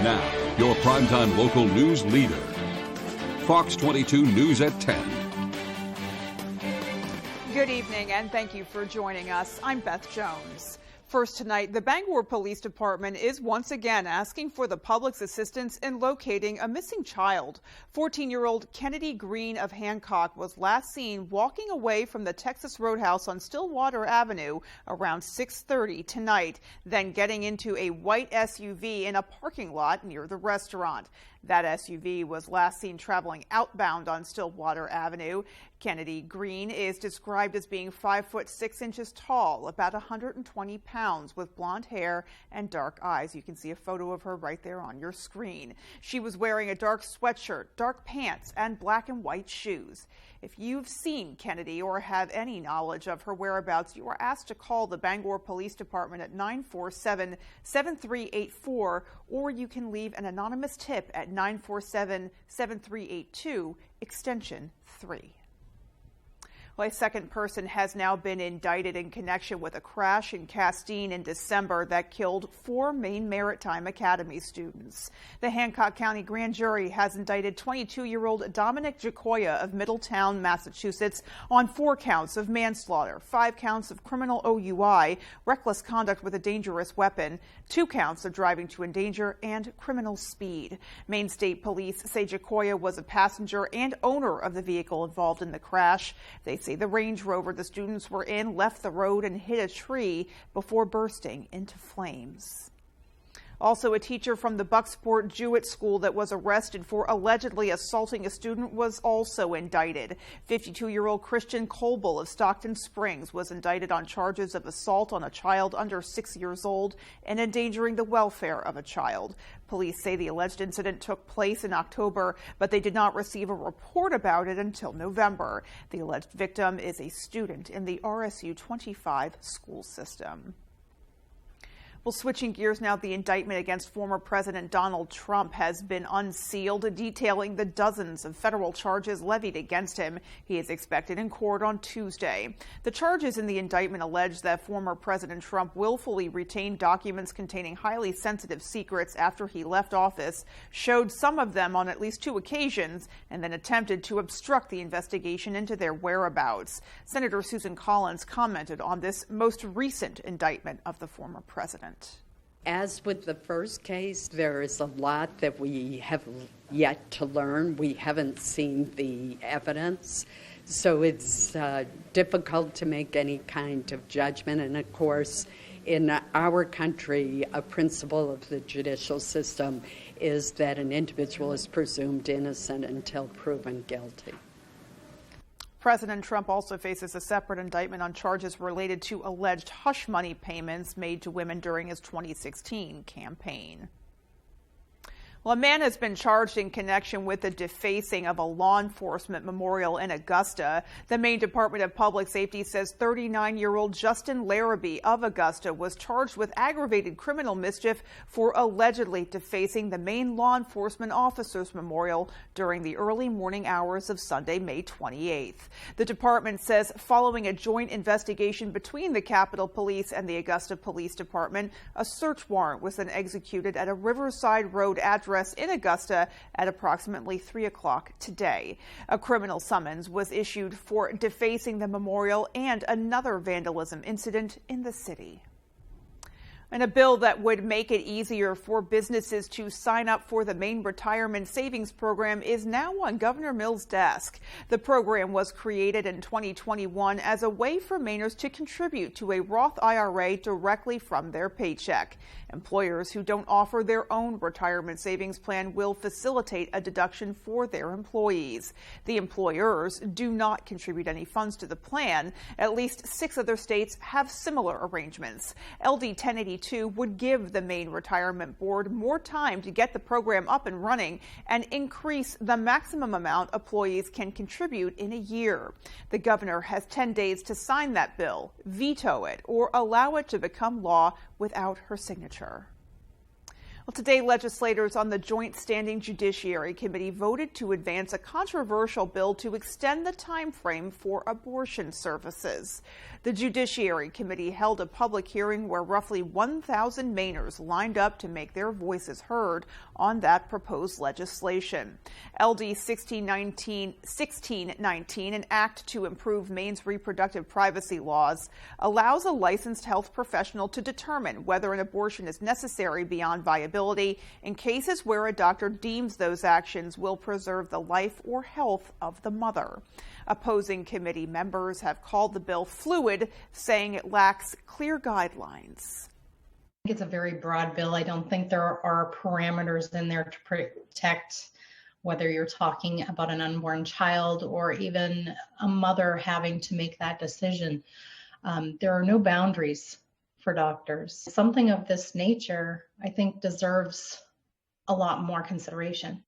Now, your primetime local news leader. Fox 22 News at 10. Good evening, and thank you for joining us. I'm Beth Jones. First tonight, the Bangor Police Department is once again asking for the public's assistance in locating a missing child. 14-year-old Kennedy Green of Hancock was last seen walking away from the Texas Roadhouse on Stillwater Avenue around 6:30 tonight, then getting into a white SUV in a parking lot near the restaurant. That SUV was last seen traveling outbound on Stillwater Avenue. Kennedy Green is described as being 5'6" tall, about 120 pounds, with blonde hair and dark eyes. You can see a photo of her right there on your screen. She was wearing a dark sweatshirt, dark pants, and black and white shoes. If you've seen Kennedy or have any knowledge of her whereabouts, you are asked to call the Bangor Police Department at 947-7384, or you can leave an anonymous tip at 947-7382, extension 3. Well, a second person has now been indicted in connection with a crash in Castine in December that killed 4 Maine Maritime Academy students. The Hancock County Grand Jury has indicted 22-year-old Dominic Jacoya of Middletown, Massachusetts, on 4 counts of manslaughter, 5 counts of criminal OUI, reckless conduct with a dangerous weapon, 2 counts of driving to endanger, and criminal speed. Maine State Police say Jacoya was a passenger and owner of the vehicle involved in the crash. They say the Range Rover the students were in left the road and hit a tree before bursting into flames. Also, a teacher from the Bucksport Jewett School that was arrested for allegedly assaulting a student was also indicted. 52-year-old Christian Colble of Stockton Springs was indicted on charges of assault on a child under 6 years old and endangering the welfare of a child. Police say the alleged incident took place in October, but they did not receive a report about it until November. The alleged victim is a student in the RSU 25 school system. Well, switching gears now, the indictment against former President Donald Trump has been unsealed, detailing the dozens of federal charges levied against him. He is expected in court on Tuesday. The charges in the indictment allege that former President Trump willfully retained documents containing highly sensitive secrets after he left office, showed some of them on at least 2 occasions, and then attempted to obstruct the investigation into their whereabouts. Senator Susan Collins commented on this most recent indictment of the former president. As with the first case, there is a lot that we have yet to learn. We haven't seen the evidence, so it's difficult to make any kind of judgment. And of course, in our country, a principle of the judicial system is that an individual is presumed innocent until proven guilty. President Trump also faces a separate indictment on charges related to alleged hush money payments made to women during his 2016 campaign. Well, a man has been charged in connection with the defacing of a law enforcement memorial in Augusta. The Maine Department of Public Safety says 39-year-old Justin Larrabee of Augusta was charged with aggravated criminal mischief for allegedly defacing the Maine Law Enforcement Officers Memorial during the early morning hours of Sunday, May 28th. The department says following a joint investigation between the Capitol Police and the Augusta Police Department, a search warrant was then executed at a Riverside Road address in Augusta at approximately 3 o'clock today. A criminal summons was issued for defacing the memorial and another vandalism incident in the city. And a bill that would make it easier for businesses to sign up for the Maine Retirement Savings Program is now on Governor Mills' desk. The program was created in 2021 as a way for Mainers to contribute to a Roth IRA directly from their paycheck. Employers who don't offer their own retirement savings plan will facilitate a deduction for their employees. The employers do not contribute any funds to the plan. At least 6 other states have similar arrangements. LD 1082 would give the Maine Retirement Board more time to get the program up and running and increase the maximum amount employees can contribute in a year. The governor has 10 days to sign that bill, veto it, or allow it to become law without her signature. Well, today, legislators on the Joint Standing Judiciary Committee voted to advance a controversial bill to extend the time frame for abortion services. The Judiciary Committee held a public hearing where roughly 1,000 Mainers lined up to make their voices heard on that proposed legislation. LD 1619, an act to improve Maine's reproductive privacy laws, allows a licensed health professional to determine whether an abortion is necessary beyond viability in cases where a doctor deems those actions will preserve the life or health of the mother. Opposing committee members have called the bill fluid, saying it lacks clear guidelines. I think it's a very broad bill. I don't think there are parameters in there to protect whether you're talking about an unborn child or even a mother having to make that decision. There are no boundaries for doctors. Something of this nature, I think, deserves a lot more consideration.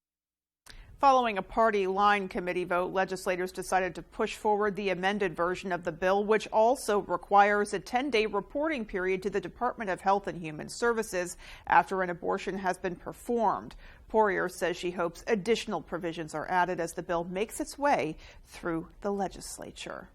Following a party line committee vote, legislators decided to push forward the amended version of the bill, which also requires a 10-day reporting period to the Department of Health and Human Services after an abortion has been performed. Poirier says she hopes additional provisions are added as the bill makes its way through the legislature.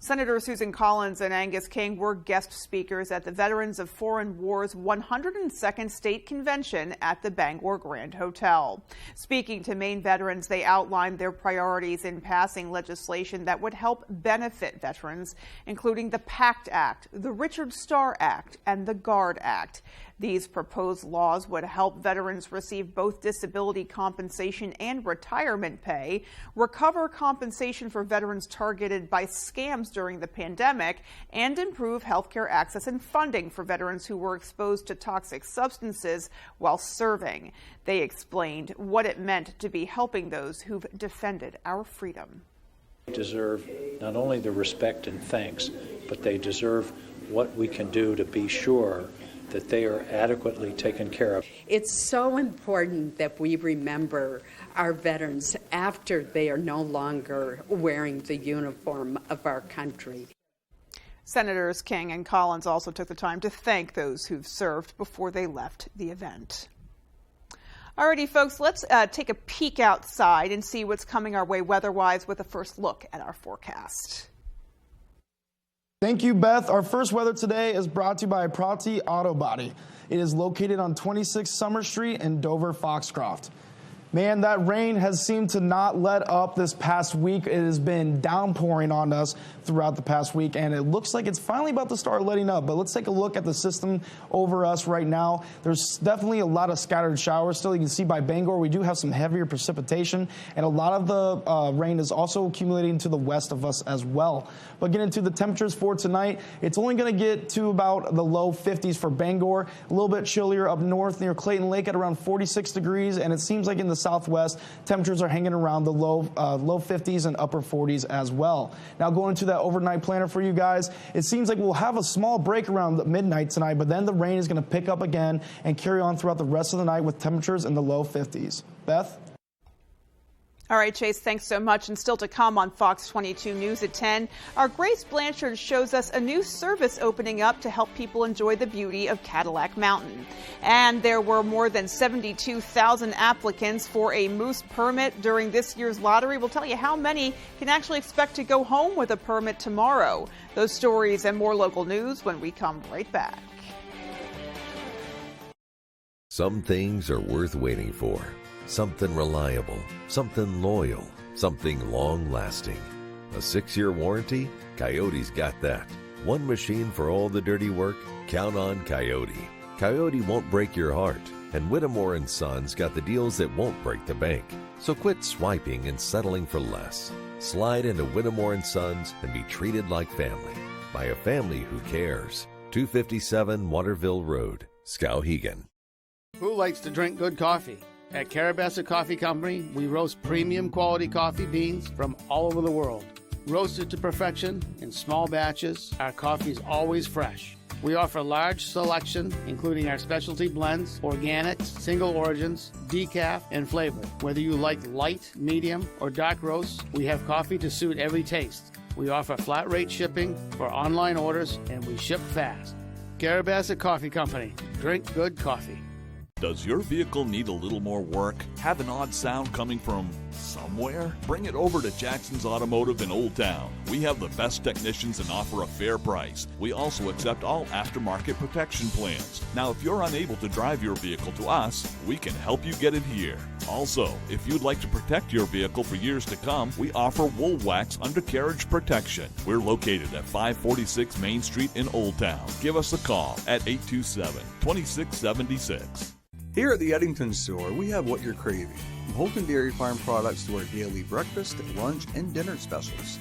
Senator Susan Collins and Angus King were guest speakers at the Veterans of Foreign Wars 102nd State Convention at the Bangor Grand Hotel. Speaking to Maine veterans, they outlined their priorities in passing legislation that would help benefit veterans, including the PACT Act, the Richard Starr Act, and the GUARD Act. These proposed laws would help veterans receive both disability compensation and retirement pay, recover compensation for veterans targeted by scams during the pandemic, and improve healthcare access and funding for veterans who were exposed to toxic substances while serving. They explained what it meant to be helping those who've defended our freedom. They deserve not only the respect and thanks, but they deserve what we can do to be sure that they are adequately taken care of. It's so important that we remember our veterans after they are no longer wearing the uniform of our country. Senators King and Collins also took the time to thank those who've served before they left the event. Alrighty, folks, let's take a peek outside and see what's coming our way weather-wise with a first look at our forecast. Thank you, Beth. Our first weather today is brought to you by Prati Auto Body. It is located on 26 Summer Street in Dover, Foxcroft. Man, that rain has seemed to not let up this past week. It has been downpouring on us throughout the past week, and it looks like it's finally about to start letting up. But let's take a look at the system over us right now. There's definitely a lot of scattered showers still. You can see by Bangor, we do have some heavier precipitation, and a lot of the rain is also accumulating to the west of us as well. But getting to the temperatures for tonight, it's only going to get to about the low 50s for Bangor, a little bit chillier up north near Clayton Lake at around 46 degrees, and it seems like in the southwest, temperatures are hanging around the low 50s and upper 40s as well. Now going to that overnight planner for you guys, it seems like we'll have a small break around midnight tonight, but then the rain is going to pick up again and carry on throughout the rest of the night with temperatures in the low 50s. Beth? All right, Chase, thanks so much. And still to come on Fox 22 News at 10, our Grace Blanchard shows us a new service opening up to help people enjoy the beauty of Cadillac Mountain. And there were more than 72,000 applicants for a moose permit during this year's lottery. We'll tell you how many can actually expect to go home with a permit tomorrow. Those stories and more local news when we come right back. Some things are worth waiting for. Something reliable, something loyal, something long-lasting. A 6-year warranty? Coyote's got that. One machine for all the dirty work? Count on Coyote. Coyote won't break your heart, and Whittemore & Sons got the deals that won't break the bank. So quit swiping and settling for less. Slide into Whittemore & Sons and be treated like family by a family who cares. 257 Waterville Road, Skowhegan. Who likes to drink good coffee? At Carabassa Coffee Company, we roast premium quality coffee beans from all over the world. Roasted to perfection in small batches, our coffee is always fresh. We offer a large selection, including our specialty blends, organics, single origins, decaf, and flavor. Whether you like light, medium, or dark roasts, we have coffee to suit every taste. We offer flat rate shipping for online orders, and we ship fast. Carabassa Coffee Company. Drink good coffee. Does your vehicle need a little more work? Have an odd sound coming from somewhere? Bring it over to Jackson's Automotive in Old Town. We have the best technicians and offer a fair price. We also accept all aftermarket protection plans. Now, if you're unable to drive your vehicle to us, we can help you get it here. Also, if you'd like to protect your vehicle for years to come, we offer Wool Wax undercarriage protection. We're located at 546 Main Street in Old Town. Give us a call at 827-2676. Here at the Eddington store, we have what you're craving. From Holton Dairy Farm products to our daily breakfast, lunch, and dinner specials.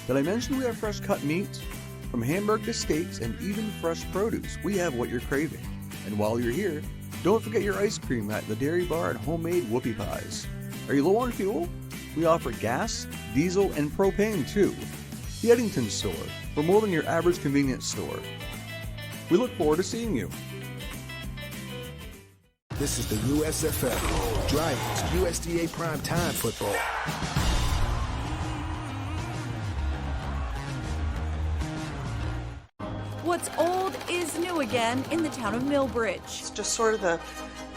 Did I mention we have fresh cut meats? From Hamburg to steaks and even fresh produce, we have what you're craving. And while you're here, don't forget your ice cream at the Dairy Bar and homemade whoopie pies. Are you low on fuel? We offer gas, diesel, and propane too. The Eddington store, for more than your average convenience store. We look forward to seeing you. This is the USFL, Drivers USDA Primetime Football. What's old is new again in the town of Millbridge. It's just sort of the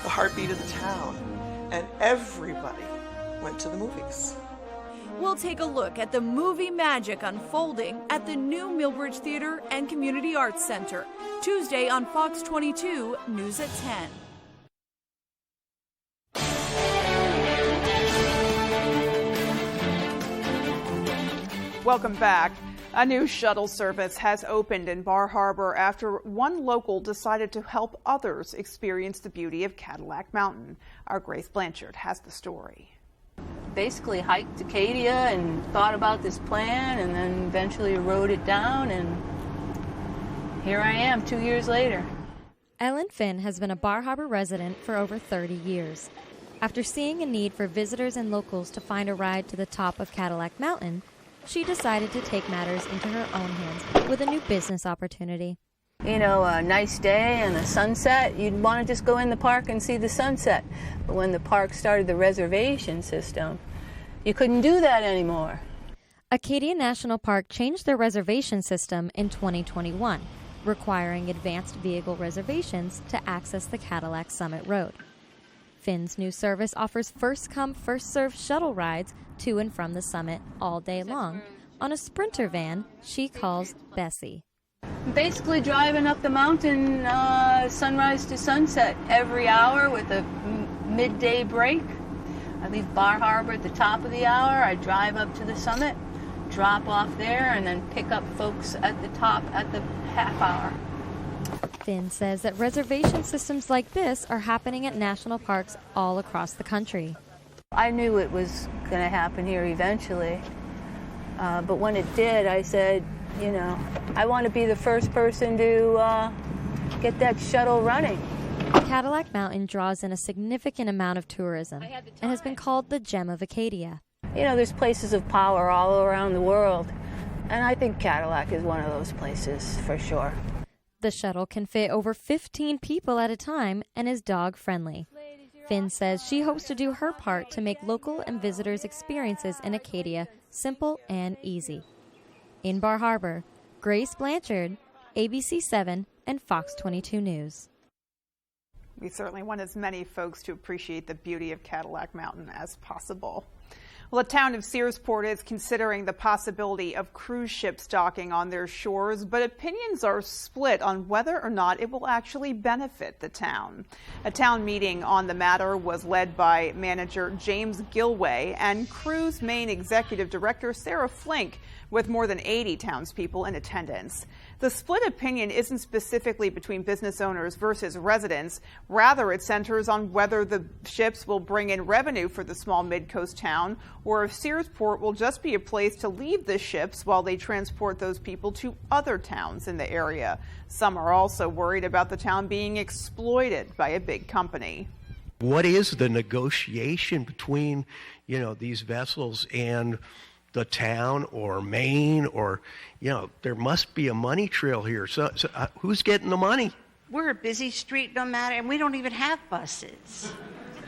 heartbeat of the town, and everybody went to the movies. We'll take a look at the movie magic unfolding at the new Millbridge Theater and Community Arts Center, Tuesday on Fox 22, News at 10. Welcome back. A new shuttle service has opened in Bar Harbor after one local decided to help others experience the beauty of Cadillac Mountain. Our Grace Blanchard has the story. Basically hiked Acadia and thought about this plan and then eventually wrote it down, and here I am 2 years later. Ellen Finn has been a Bar Harbor resident for over 30 years. After seeing a need for visitors and locals to find a ride to the top of Cadillac Mountain, she decided to take matters into her own hands with a new business opportunity. You know, a nice day and a sunset, you'd want to just go in the park and see the sunset. But when the park started the reservation system, you couldn't do that anymore. Acadia National Park changed their reservation system in 2021, requiring advanced vehicle reservations to access the Cadillac Summit Road. Finn's new service offers first-come, first-served shuttle rides to and from the summit all day long on a Sprinter van she calls Bessie. Basically driving up the mountain sunrise to sunset every hour with a midday break. I leave Bar Harbor at the top of the hour. I drive up to the summit, drop off there, and then pick up folks at the top at the half hour. Finn says that reservation systems like this are happening at national parks all across the country. I knew it was going to happen here eventually, but when it did, I said, you know, I want to be the first person to get that shuttle running. Cadillac Mountain draws in a significant amount of tourism and has been called the gem of Acadia. You know, there's places of power all around the world, and I think Cadillac is one of those places for sure. The shuttle can fit over 15 people at a time and is dog-friendly. Finn says she hopes to do her part to make local and visitors' experiences in Acadia simple and easy. In Bar Harbor, Grace Blanchard, ABC 7 and Fox 22 News. We certainly want as many folks to appreciate the beauty of Cadillac Mountain as possible. Well, the town of Searsport is considering the possibility of cruise ships docking on their shores, but opinions are split on whether or not it will actually benefit the town. A town meeting on the matter was led by manager James Gilway and Cruise main executive director Sarah Flink, with more than 80 townspeople in attendance. The split opinion isn't specifically between business owners versus residents. Rather, it centers on whether the ships will bring in revenue for the small mid-coast town, or if Searsport will just be a place to leave the ships while they transport those people to other towns in the area. Some are also worried about the town being exploited by a big company. What is the negotiation between, these vessels and the town or Maine, or, there must be a money trail here. So who's getting the money? We're a busy street no matter, and we don't even have buses.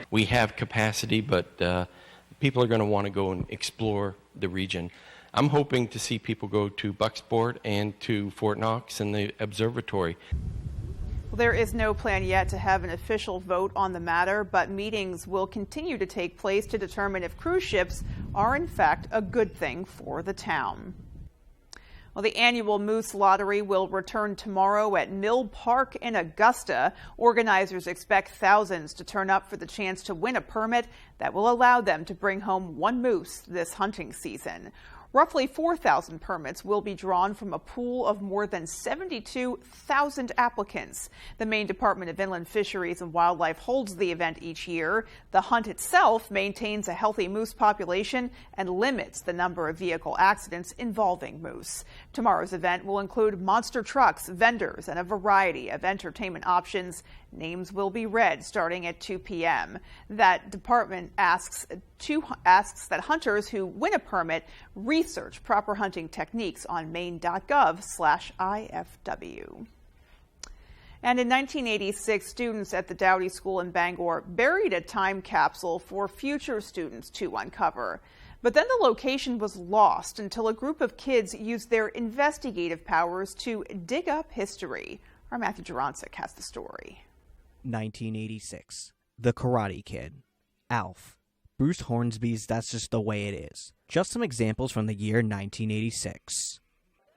We have capacity, but people are going to want to go and explore the region. I'm hoping to see people go to Bucksport and to Fort Knox and the observatory. Well, there is no plan yet to have an official vote on the matter, but meetings will continue to take place to determine if cruise ships are in fact a good thing for the town. Well, the annual Moose Lottery will return tomorrow at Mill Park in Augusta. Organizers expect thousands to turn up for the chance to win a permit that will allow them to bring home one moose this hunting season. Roughly 4,000 permits will be drawn from a pool of more than 72,000 applicants. The Maine Department of Inland Fisheries and Wildlife holds the event each year. The hunt itself maintains a healthy moose population and limits the number of vehicle accidents involving moose. Tomorrow's event will include monster trucks, vendors, and a variety of entertainment options. Names will be read starting at 2 p.m. That department asks that hunters who win a permit research proper hunting techniques on maine.gov/IFW. And in 1986, students at the Dowdy School in Bangor buried a time capsule for future students to uncover. But then the location was lost until a group of kids used their investigative powers to dig up history. Our Matthew Jurancic has the story. 1986. The Karate Kid. Alf. Bruce Hornsby's That's Just the Way It Is. Just some examples from the year 1986.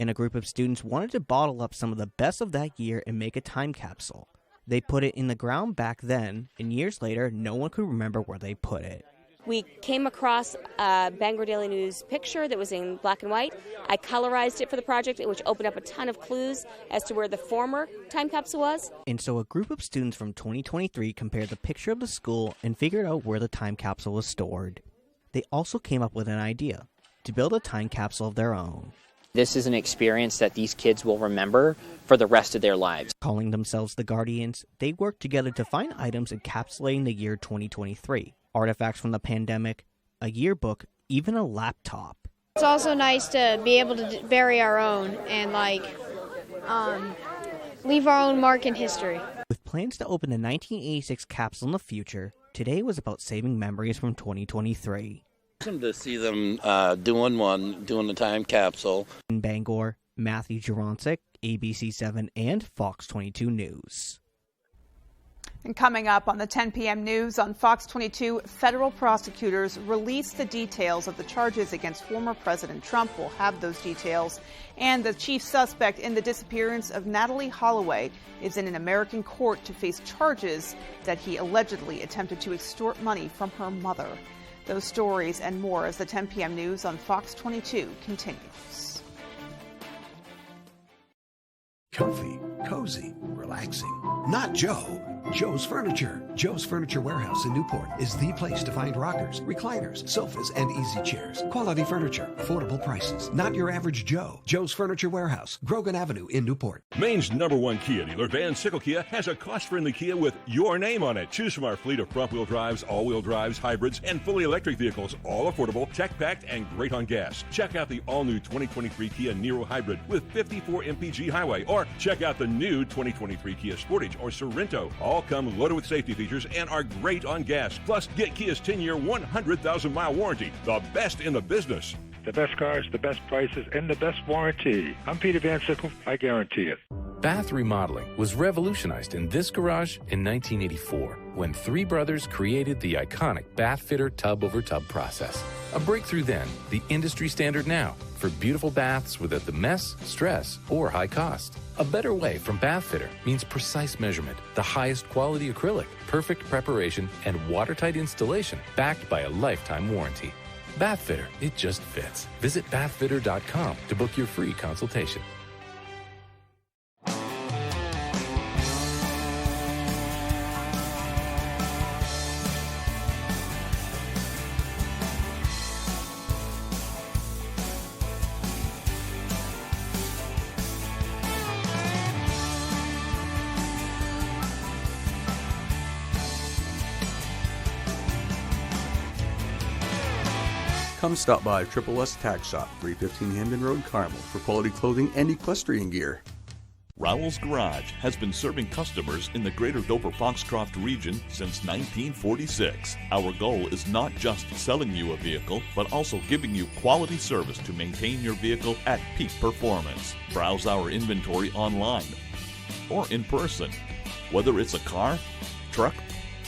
And a group of students wanted to bottle up some of the best of that year and make a time capsule. They put it in the ground back then, and years later, no one could remember where they put it. We came across a Bangor Daily News picture that was in black and white. I colorized it for the project, which opened up a ton of clues as to where the former time capsule was. And so a group of students from 2023 compared the picture of the school and figured out where the time capsule was stored. They also came up with an idea to build a time capsule of their own. This is an experience that these kids will remember for the rest of their lives. Calling themselves the Guardians, they worked together to find items encapsulating the year 2023. Artifacts from the pandemic, a yearbook, even a laptop. It's also nice to be able to bury our own and leave our own mark in history. With plans to open a 1986 capsule in the future, today was about saving memories from 2023. Awesome to see them doing the time capsule. In Bangor, Matthew Jurancic, ABC7 and Fox 22 News. And coming up on the 10 p.m. news on Fox 22, federal prosecutors released the details of the charges against former President Trump. We'll have those details. And the chief suspect in the disappearance of Natalie Holloway is in an American court to face charges that he allegedly attempted to extort money from her mother. Those stories and more as the 10 p.m. news on Fox 22 continues. Comfy, cozy, relaxing. Not Joe. Joe's Furniture. Joe's Furniture Warehouse in Newport is the place to find rockers, recliners, sofas, and easy chairs. Quality furniture, affordable prices. Not your average Joe. Joe's Furniture Warehouse, Grogan Avenue in Newport. Maine's #1 Kia dealer, Van Sickle Kia, has a cost-friendly Kia with your name on it. Choose from our fleet of front-wheel drives, all-wheel drives, hybrids, and fully electric vehicles. All affordable, tech-packed, and great on gas. Check out the all-new 2023 Kia Niro Hybrid with 54 mpg highway, or check out the new 2023 Kia Sportage or Sorrento. All come loaded with safety features and are great on gas. Plus, get Kia's 10-year, 100,000-mile warranty. The best in the business. The best cars, the best prices, and the best warranty. I'm Peter Van Sickle. I guarantee it. Bath remodeling was revolutionized in this garage in 1984 when three brothers created the iconic bath fitter tub-over-tub process. A breakthrough then, the industry standard now, for beautiful baths without the mess, stress, or high cost. A better way from bath fitter means precise measurement, the highest quality acrylic, perfect preparation, and watertight installation backed by a lifetime warranty. Bath Fitter, it just fits. Visit bathfitter.com to book your free consultation. Come stop by Triple S Tack Shop, 315 Hamden Road, Carmel, for quality clothing and equestrian gear. Rowell's Garage has been serving customers in the greater Dover-Foxcroft region since 1946. Our goal is not just selling you a vehicle, but also giving you quality service to maintain your vehicle at peak performance. Browse our inventory online or in person. Whether it's a car, truck,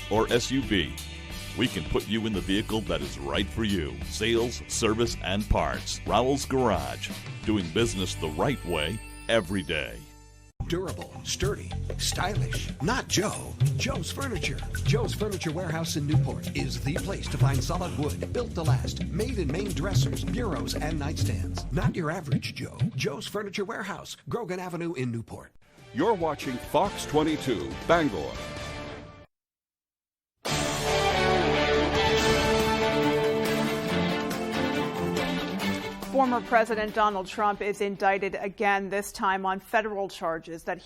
or SUV, we can put you in the vehicle that is right for you. Sales, service, and parts. Rowell's Garage. Doing business the right way every day. Durable, sturdy, stylish. Not Joe. Joe's Furniture. Joe's Furniture Warehouse in Newport is the place to find solid wood, built to last, made in Maine dressers, bureaus, and nightstands. Not your average Joe. Joe's Furniture Warehouse, Grogan Avenue in Newport. You're watching Fox 22, Bangor. Former President Donald Trump is indicted again, this time on federal charges that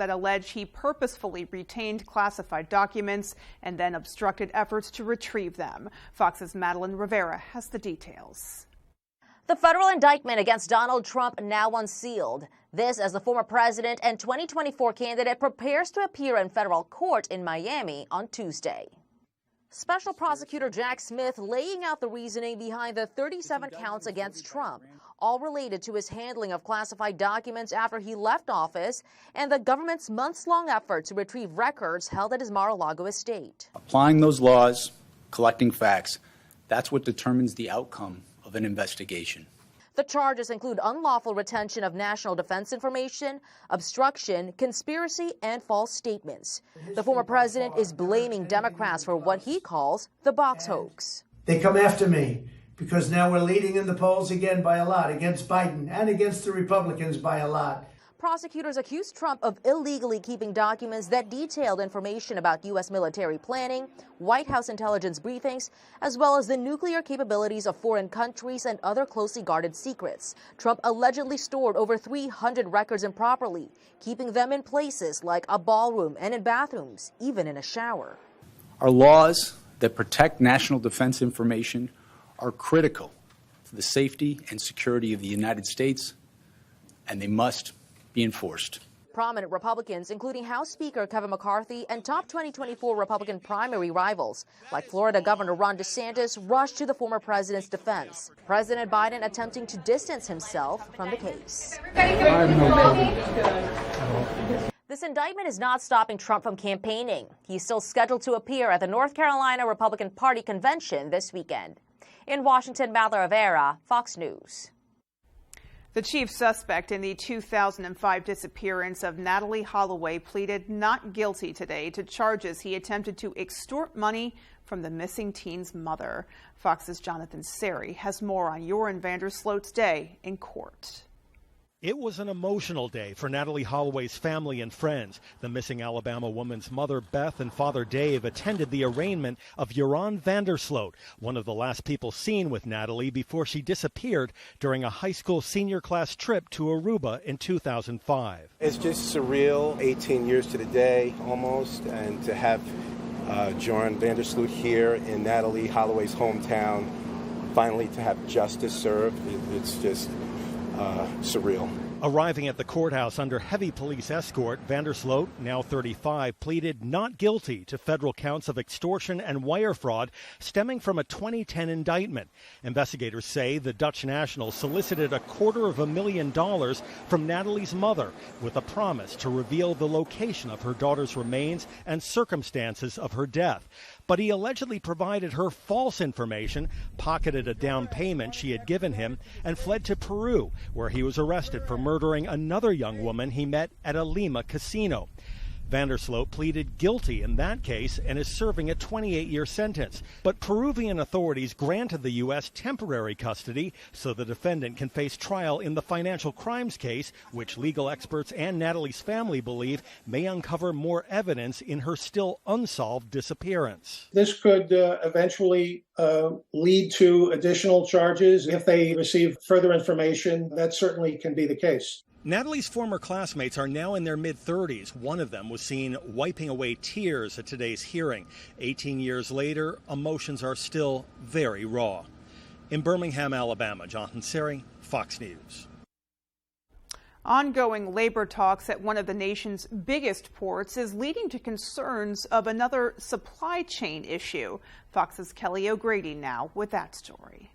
allege he purposefully retained classified documents and then obstructed efforts to retrieve them. Fox's Madeline Rivera has the details. The federal indictment against Donald Trump now unsealed. This as the former president and 2024 candidate prepares to appear in federal court in Miami on Tuesday. Special Prosecutor Jack Smith laying out the reasoning behind the 37 counts against Trump, all related to his handling of classified documents after he left office and the government's months-long effort to retrieve records held at his Mar-a-Lago estate. Applying those laws, collecting facts, that's what determines the outcome of an investigation. The charges include unlawful retention of national defense information, obstruction, conspiracy, and false statements. The former president is blaming Democrats for what he calls the box hoax. They come after me because now we're leading in the polls again by a lot, against Biden and against the Republicans by a lot. Prosecutors accused Trump of illegally keeping documents that detailed information about U.S. military planning, White House intelligence briefings, as well as the nuclear capabilities of foreign countries and other closely guarded secrets. Trump allegedly stored over 300 records improperly, keeping them in places like a ballroom and in bathrooms, even in a shower. Our laws that protect national defense information are critical to the safety and security of the United States, and they must be enforced. Prominent Republicans, including House Speaker Kevin McCarthy and top 2024 Republican primary rivals, like Florida Governor Ron DeSantis, rushed to the former president's defense. President Biden attempting to distance himself from the case. This indictment is not stopping Trump from campaigning. He's still scheduled to appear at the North Carolina Republican Party convention this weekend. In Washington, Madeline Rivera, Fox News. The chief suspect in the 2005 disappearance of Natalie Holloway pleaded not guilty today to charges he attempted to extort money from the missing teen's mother. Fox's Jonathan Seri has more on Joran Vandersloot's day in court. It was an emotional day for Natalie Holloway's family and friends. The missing Alabama woman's mother, Beth, and father, Dave, attended the arraignment of Joran Vandersloot, one of the last people seen with Natalie before she disappeared during a high school senior class trip to Aruba in 2005. It's just surreal, 18 years to the day almost, and to have Joran Vandersloot here in Natalie Holloway's hometown, finally to have justice served, it's just surreal. Arriving at the courthouse under heavy police escort, Vandersloot, now 35, pleaded not guilty to federal counts of extortion and wire fraud stemming from a 2010 indictment. Investigators say the Dutch national solicited $250,000 from Natalie's mother with a promise to reveal the location of her daughter's remains and circumstances of her death. But he allegedly provided her false information, pocketed a down payment she had given him, and fled to Peru, where he was arrested for murdering another young woman he met at a Lima casino. Vandersloot pleaded guilty in that case and is serving a 28-year sentence. But Peruvian authorities granted the U.S. temporary custody so the defendant can face trial in the financial crimes case, which legal experts and Natalie's family believe may uncover more evidence in her still unsolved disappearance. This could eventually lead to additional charges if they receive further information. That certainly can be the case. Natalie's former classmates are now in their mid-30s. One of them was seen wiping away tears at today's hearing. 18 years later, emotions are still very raw. In Birmingham, Alabama, Jonathan Seri, Fox News. Ongoing labor talks at one of the nation's biggest ports is leading to concerns of another supply chain issue. Fox's Kelly O'Grady now with that story.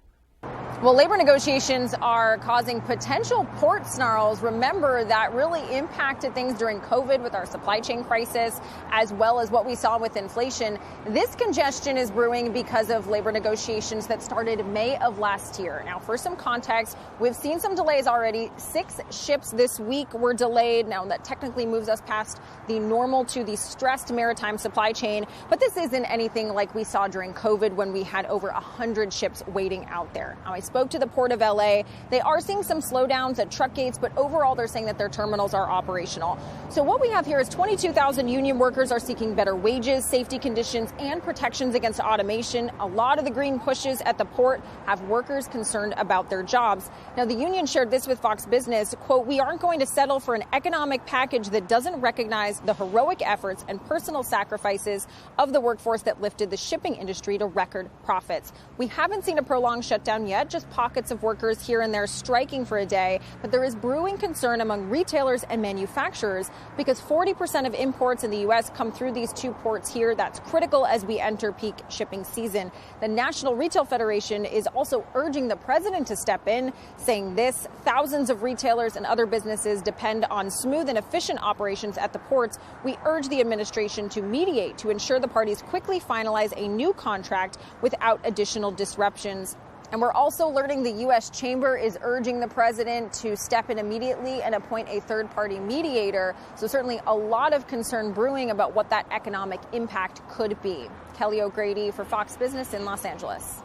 Well, labor negotiations are causing potential port snarls. Remember, that really impacted things during COVID with our supply chain crisis, as well as what we saw with inflation. This congestion is brewing because of labor negotiations that started May of last year. Now, for some context, we've seen some delays already. 6 ships this week were delayed. Now, that technically moves us past the normal to the stressed maritime supply chain. But this isn't anything like we saw during COVID when we had over 100 ships waiting out there. Now, I spoke to the Port of LA. They are seeing some slowdowns at truck gates, but overall they're saying that their terminals are operational. So what we have here is 22,000 union workers are seeking better wages, safety conditions, and protections against automation. A lot of the green pushes at the port have workers concerned about their jobs. Now, the union shared this with Fox Business, quote, "We aren't going to settle for an economic package that doesn't recognize the heroic efforts and personal sacrifices of the workforce that lifted the shipping industry to record profits." We haven't seen a prolonged shutdown yet, just pockets of workers here and there striking for a day, but there is brewing concern among retailers and manufacturers because 40% of imports in the U.S. come through these 2 ports here. That's critical as we enter peak shipping season. The National Retail Federation is also urging the president to step in, saying this: "Thousands of retailers and other businesses depend on smooth and efficient operations at the ports. We urge the administration to mediate to ensure the parties quickly finalize a new contract without additional disruptions." And we're also learning the U.S. Chamber is urging the president to step in immediately and appoint a third-party mediator. So certainly a lot of concern brewing about what that economic impact could be. Kelly O'Grady for Fox Business in Los Angeles.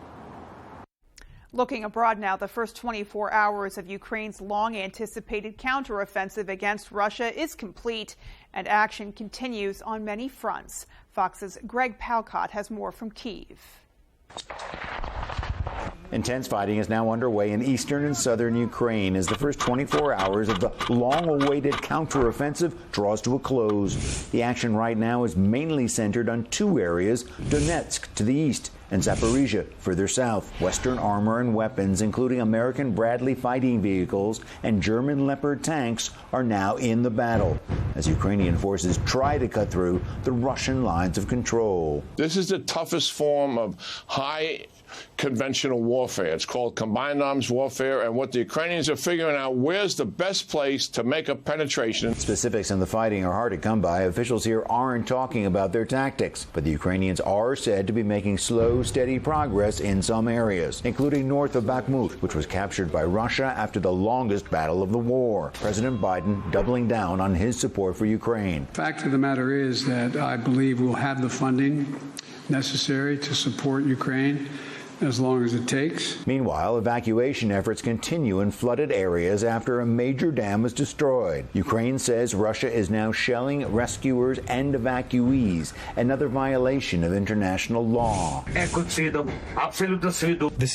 Looking abroad now, the first 24 hours of Ukraine's long-anticipated counteroffensive against Russia is complete, and action continues on many fronts. Fox's Greg Palcott has more from Kyiv. Intense fighting is now underway in eastern and southern Ukraine as the first 24 hours of the long-awaited counteroffensive draws to a close. The action right now is mainly centered on 2 areas, Donetsk to the east and Zaporizhia further south. Western armor and weapons, including American Bradley fighting vehicles and German Leopard tanks, are now in the battle as Ukrainian forces try to cut through the Russian lines of control. This is the toughest form of high conventional warfare. It's called combined arms warfare, and what the Ukrainians are figuring out, where's the best place to make a penetration. Specifics on the fighting are hard to come by. Officials here aren't talking about their tactics, but the Ukrainians are said to be making slow, steady progress in some areas, including north of Bakhmut, which was captured by Russia after the longest battle of the war. President Biden doubling down on his support for Ukraine. Fact of the matter is that I believe we'll have the funding necessary to support Ukraine as long as it takes. Meanwhile, evacuation efforts continue in flooded areas after a major dam was destroyed. Ukraine says Russia is now shelling rescuers and evacuees, another violation of international law. This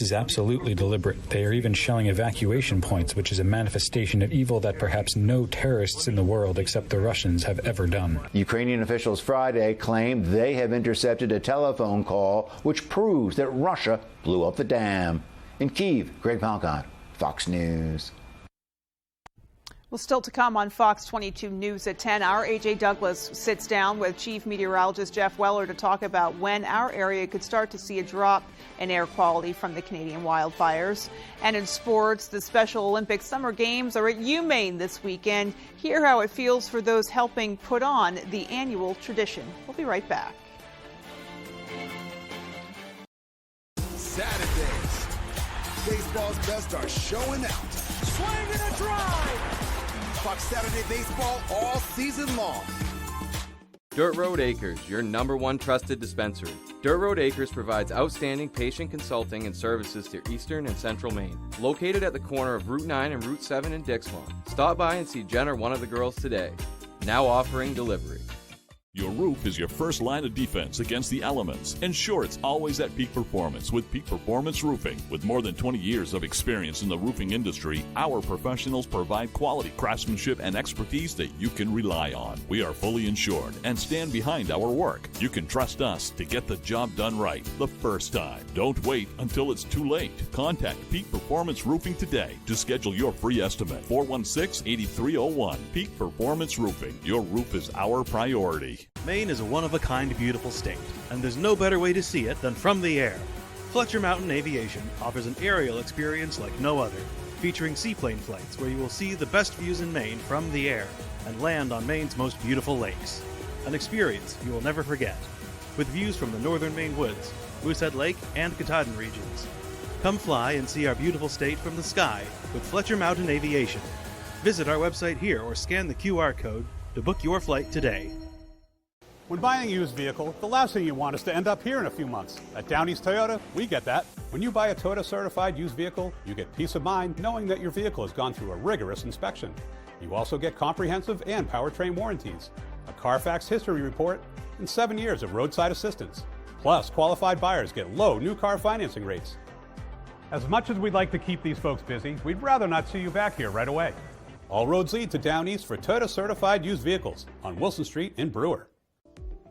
is absolutely deliberate. They are even shelling evacuation points, which is a manifestation of evil that perhaps no terrorists in the world except the Russians have ever done. Ukrainian officials Friday claimed they have intercepted a telephone call which proves that Russia blew up the dam. In Kyiv, Greg Palcott, Fox News. Well, still to come on Fox 22 News at 10, our A.J. Douglas sits down with Chief Meteorologist Jeff Weller to talk about when our area could start to see a drop in air quality from the Canadian wildfires. And in sports, the Special Olympics Summer Games are at UMaine this weekend. Hear how it feels for those helping put on the annual tradition. We'll be right back. Saturdays, baseball's best are showing out. Swing and a drive. Fox Saturday Baseball all season long. Dirt Road Acres, your #1 trusted dispensary. Dirt Road Acres provides outstanding patient consulting and services to Eastern and Central Maine. Located at the corner of Route 9 and Route 7 in Dixmont. Stop by and see Jen or one of the girls today. Now offering delivery. Your roof is your first line of defense against the elements. Ensure it's always at peak performance with Peak Performance Roofing. With more than 20 years of experience in the roofing industry, our professionals provide quality craftsmanship and expertise that you can rely on. We are fully insured and stand behind our work. You can trust us to get the job done right the first time. Don't wait until it's too late. Contact Peak Performance Roofing today to schedule your free estimate. 416-8301. Peak Performance Roofing. Your roof is our priority. Maine is a one-of-a-kind beautiful state, and there's no better way to see it than from the air. Fletcher Mountain Aviation offers an aerial experience like no other, featuring seaplane flights where you will see the best views in Maine from the air and land on Maine's most beautiful lakes. An experience you will never forget, with views from the northern Maine woods, Moosehead Lake, and Katahdin regions. Come fly and see our beautiful state from the sky with Fletcher Mountain Aviation. Visit our website here or scan the QR code to book your flight today. When buying a used vehicle, the last thing you want is to end up here in a few months. At Down East Toyota, we get that. When you buy a Toyota certified used vehicle, you get peace of mind knowing that your vehicle has gone through a rigorous inspection. You also get comprehensive and powertrain warranties, a Carfax history report, and 7 years of roadside assistance. Plus, qualified buyers get low new car financing rates. As much as we'd like to keep these folks busy, we'd rather not see you back here right away. All roads lead to Down East for Toyota certified used vehicles on Wilson Street in Brewer.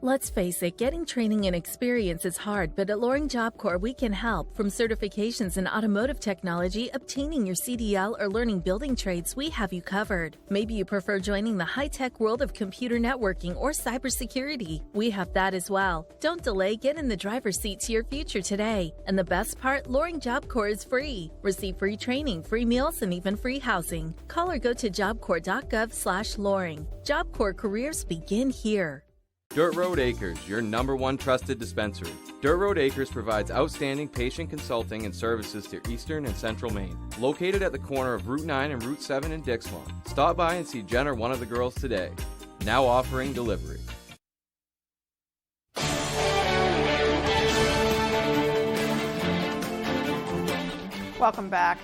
Let's face it, getting training and experience is hard, but at Loring Job Corps, we can help. From certifications in automotive technology, obtaining your CDL, or learning building trades, we have you covered. Maybe you prefer joining the high-tech world of computer networking or cybersecurity. We have that as well. Don't delay, get in the driver's seat to your future today. And the best part, Loring Job Corps is free. Receive free training, free meals, and even free housing. Call or go to jobcorps.gov/Loring. Job Corps careers begin here. Dirt Road Acres, your #1 trusted dispensary. Dirt Road Acres provides outstanding patient consulting and services to Eastern and Central Maine. Located at the corner of Route 9 and Route 7 in Dixmoor. Stop by and see Jen or one of the girls today. Now offering delivery. Welcome back.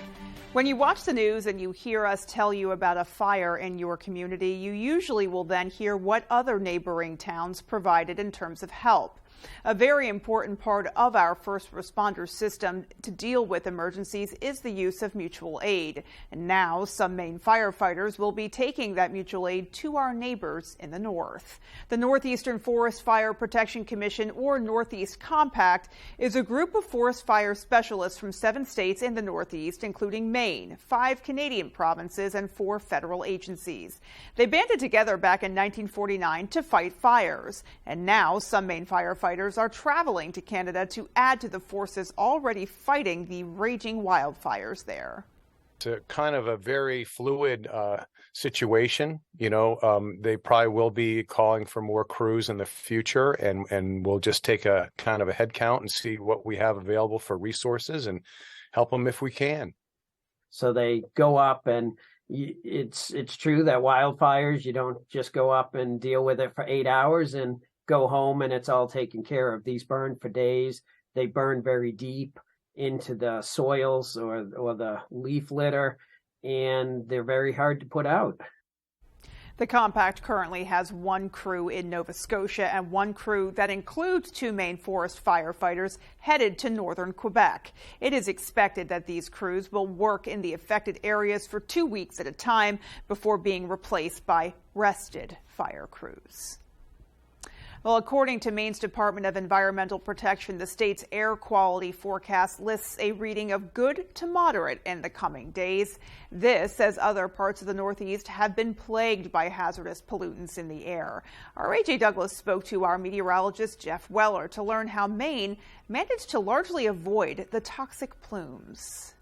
When you watch the news and you hear us tell you about a fire in your community, you usually will then hear what other neighboring towns provided in terms of help. A very important part of our first responder system to deal with emergencies is the use of mutual aid. And now some Maine firefighters will be taking that mutual aid to our neighbors in the north. The Northeastern Forest Fire Protection Commission, or Northeast Compact, is a group of forest fire specialists from 7 states in the Northeast, including Maine, 5 Canadian provinces, and 4 federal agencies. They banded together back in 1949 to fight fires. And now some Maine firefighters are traveling to Canada to add to the forces already fighting the raging wildfires there. It's a kind of a very fluid situation. They probably will be calling for more crews in the future, and we'll just take a kind of a head count and see what we have available for resources and help them if we can. So they go up, and it's true that wildfires, you don't just go up and deal with it for 8 hours and go home and it's all taken care of. These burn for days. They burn very deep into the soils or the leaf litter, and they're very hard to put out. The compact currently has 1 crew in Nova Scotia and 1 crew that includes 2 Maine forest firefighters headed to northern Quebec. It is expected that these crews will work in the affected areas for 2 weeks at a time before being replaced by rested fire crews. Well, according to Maine's Department of Environmental Protection, the state's air quality forecast lists a reading of good to moderate in the coming days. This, as other parts of the Northeast have been plagued by hazardous pollutants in the air. Our A.J. Douglas spoke to our meteorologist, Jeff Weller, to learn how Maine managed to largely avoid the toxic plumes.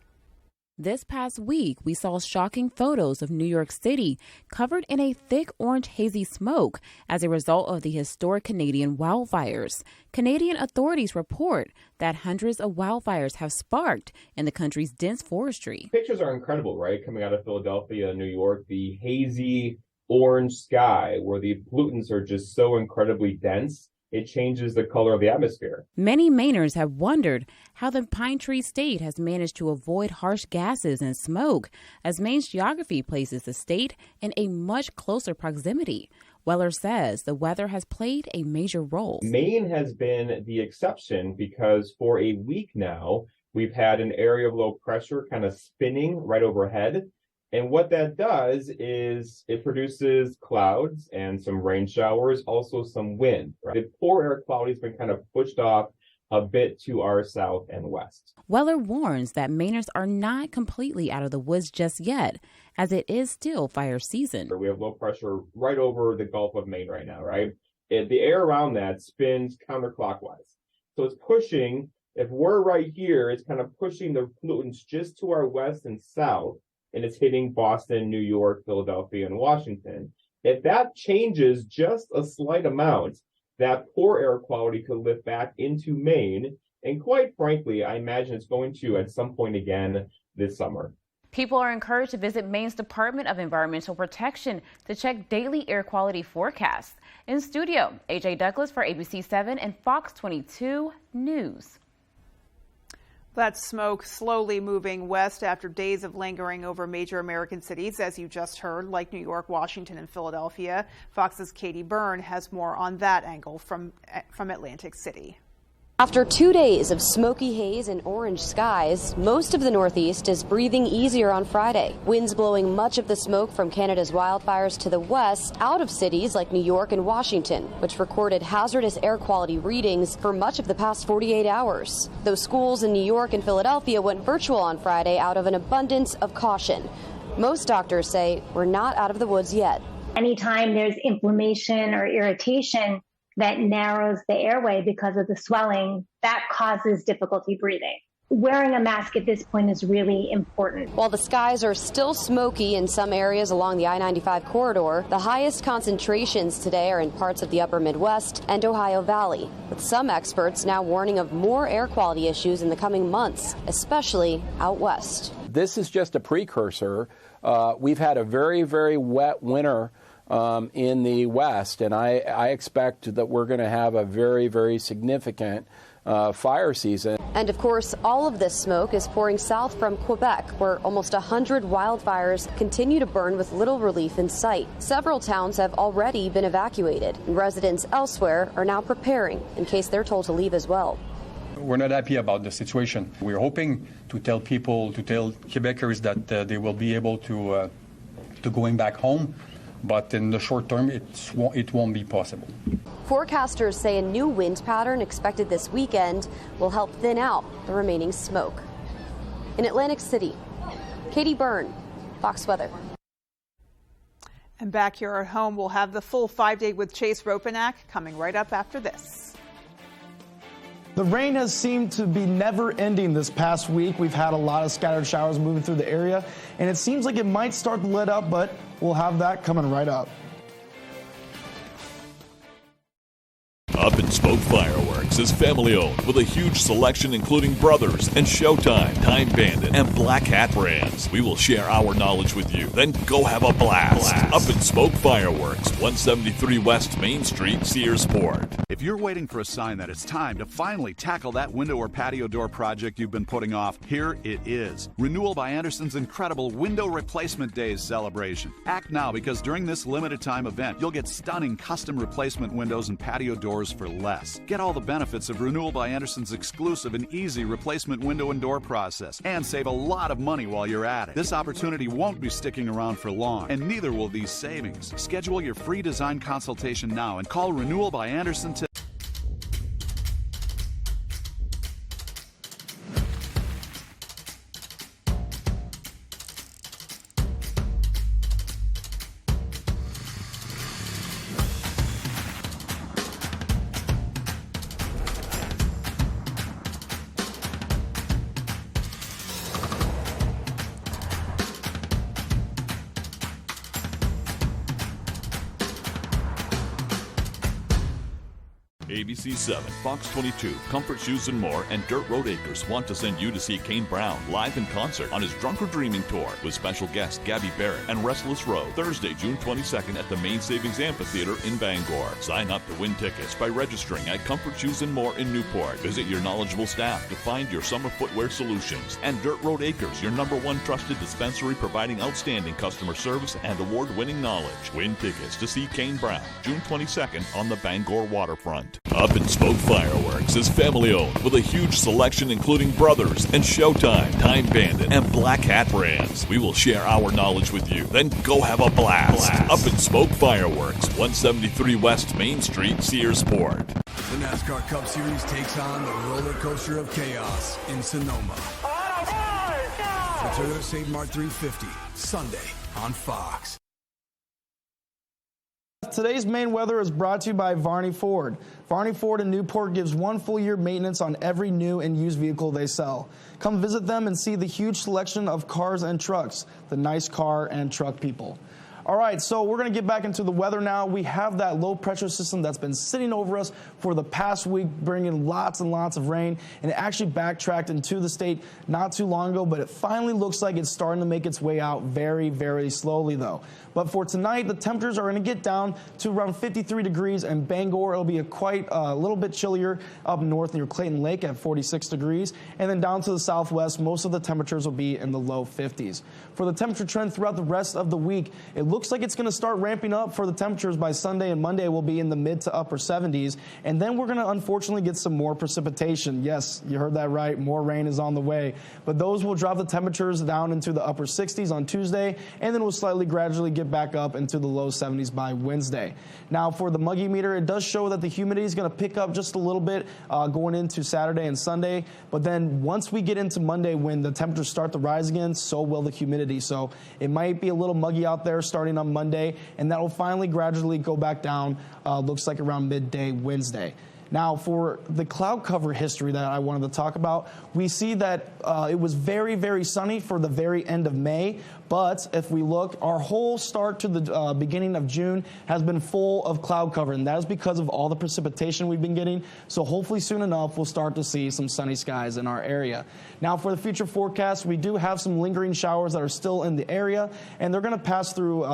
This past week, we saw shocking photos of New York City covered in a thick orange hazy smoke as a result of the historic Canadian wildfires. Canadian authorities report that hundreds of wildfires have sparked in the country's dense forestry. Pictures are incredible, right? Coming out of Philadelphia, New York, the hazy orange sky where the pollutants are just so incredibly dense. It changes the color of the atmosphere. Many Mainers have wondered how the Pine Tree State has managed to avoid harsh gases and smoke, as Maine's geography places the state in a much closer proximity. Weller says the weather has played a major role. Maine has been the exception because for a week now, we've had an area of low pressure kind of spinning right overhead. And what that does is it produces clouds and some rain showers, also some wind. Right? The poor air quality has been kind of pushed off a bit to our south and west. Weller warns that Mainers are not completely out of the woods just yet, as it is still fire season. We have low pressure right over the Gulf of Maine right now, right? The air around that spins counterclockwise. So it's pushing If we're right here, it's kind of pushing the pollutants just to our west and south, and it's hitting Boston, New York, Philadelphia, and Washington. If that changes just a slight amount, that poor air quality could lift back into Maine. And quite frankly, I imagine it's going to at some point again this summer. People are encouraged to visit Maine's Department of Environmental Protection to check daily air quality forecasts. In studio, AJ Douglas for ABC 7 and Fox 22 News. That smoke slowly moving west after days of lingering over major American cities, as you just heard, like New York, Washington, and Philadelphia. Fox's Katie Byrne has more on that angle from Atlantic City. After 2 days of smoky haze and orange skies, most of the Northeast is breathing easier on Friday. Winds blowing much of the smoke from Canada's wildfires to the west out of cities like New York and Washington, which recorded hazardous air quality readings for much of the past 48 hours. Those schools in New York and Philadelphia went virtual on Friday out of an abundance of caution. Most doctors say we're not out of the woods yet. Anytime there's inflammation or irritation that narrows the airway because of the swelling, that causes difficulty breathing. Wearing a mask at this point is really important. While the skies are still smoky in some areas along the I-95 corridor, the highest concentrations today are in parts of the upper Midwest and Ohio Valley, with some experts now warning of more air quality issues in the coming months, especially out west. This is just a precursor. We've had a very, very wet winter in the West, and I expect that we're going to have a very, very significant fire season. And of course, all of this smoke is pouring south from Quebec, where almost 100 wildfires continue to burn with little relief in sight. Several towns have already been evacuated, and residents elsewhere are now preparing in case they're told to leave as well. We're not happy about the situation. We're hoping to tell people, to tell Quebecers that they will be able to going back home. But in the short term, it won't be possible. Forecasters say a new wind pattern expected this weekend will help thin out the remaining smoke. In Atlantic City, Katie Byrne, Fox Weather. And back here at home, we'll have the full 5-day with Chase Ropenak coming right up after this. The rain has seemed to be never ending this past week. We've had a lot of scattered showers moving through the area, and it seems like it might start to let up, but we'll have that coming right up. Up in Smoke Fireworks is family-owned with a huge selection including Brothers and Showtime, Time Bandit, and Black Hat brands. We will share our knowledge with you, then go have a blast. Up in Smoke Fireworks, 173 West Main Street, Searsport. If you're waiting for a sign that it's time to finally tackle that window or patio door project you've been putting off, here it is. Renewal by Andersen's incredible Window Replacement Days celebration. Act now, because during this limited time event, you'll get stunning custom replacement windows and patio doors for less. Get all the benefits of Renewal by Andersen's exclusive and easy replacement window and door process, and save a lot of money while you're at it. This opportunity won't be sticking around for long, and neither will these savings. Schedule your free design consultation now and call Renewal by Andersen today. ABC 7, Fox 22, Comfort Shoes and More, and Dirt Road Acres want to send you to see Kane Brown live in concert on his Drunk or Dreaming tour with special guest Gabby Barrett and Restless Road, Thursday, June 22nd at the Main Savings Amphitheater in Bangor. Sign up to win tickets by registering at Comfort Shoes and More in Newport. Visit your knowledgeable staff to find your summer footwear solutions. And Dirt Road Acres, your #1 trusted dispensary providing outstanding customer service and award-winning knowledge. Win tickets to see Kane Brown, June 22nd on the Bangor waterfront. Up in Smoke Fireworks is family-owned with a huge selection including Brothers and Showtime, Time Bandit, and Black Hat brands. We will share our knowledge with you, then go have a blast. Up in Smoke Fireworks, 173 West Main Street, Searsport. The NASCAR Cup Series takes on the roller coaster of chaos in Sonoma. The Toyota Save Mart 350, Sunday on Fox. Today's Maine weather is brought to you by Varney Ford. Varney Ford in Newport gives 1 full year maintenance on every new and used vehicle they sell. Come visit them and see the huge selection of cars and trucks, the nice car and truck people. All right, so we're going to get back into the weather now. We have that low pressure system that's been sitting over us for the past week, bringing lots and lots of rain, and it actually backtracked into the state not too long ago, but it finally looks like it's starting to make its way out very, very slowly, though. But for tonight, the temperatures are going to get down to around 53 degrees, and Bangor, it'll be a little bit chillier up north near Clayton Lake at 46 degrees, and then down to the southwest, most of the temperatures will be in the low 50s. For the temperature trend throughout the rest of the week, it looks like it's going to start ramping up for the temperatures by Sunday, and Monday will be in the mid to upper 70s, and then we're going to unfortunately get some more precipitation. Yes, you heard that right, more rain is on the way, but those will drop the temperatures down into the upper 60s on Tuesday, and then we'll slightly gradually get back up into the low 70s by Wednesday. Now for the muggy meter, it does show that the humidity is going to pick up just a little bit going into Saturday and Sunday, but then once we get into Monday, when the temperatures start to rise again, so will the humidity. So it might be a little muggy out there starting on Monday, and that will finally gradually go back down, looks like around midday Wednesday. Now, for the cloud cover history that I wanted to talk about, we see that it was very, very sunny for the very end of May. But if we look, our whole start to the beginning of June has been full of cloud cover, and that is because of all the precipitation we've been getting. So hopefully soon enough, we'll start to see some sunny skies in our area. Now, for the future forecast, we do have some lingering showers that are still in the area, and they're going to pass through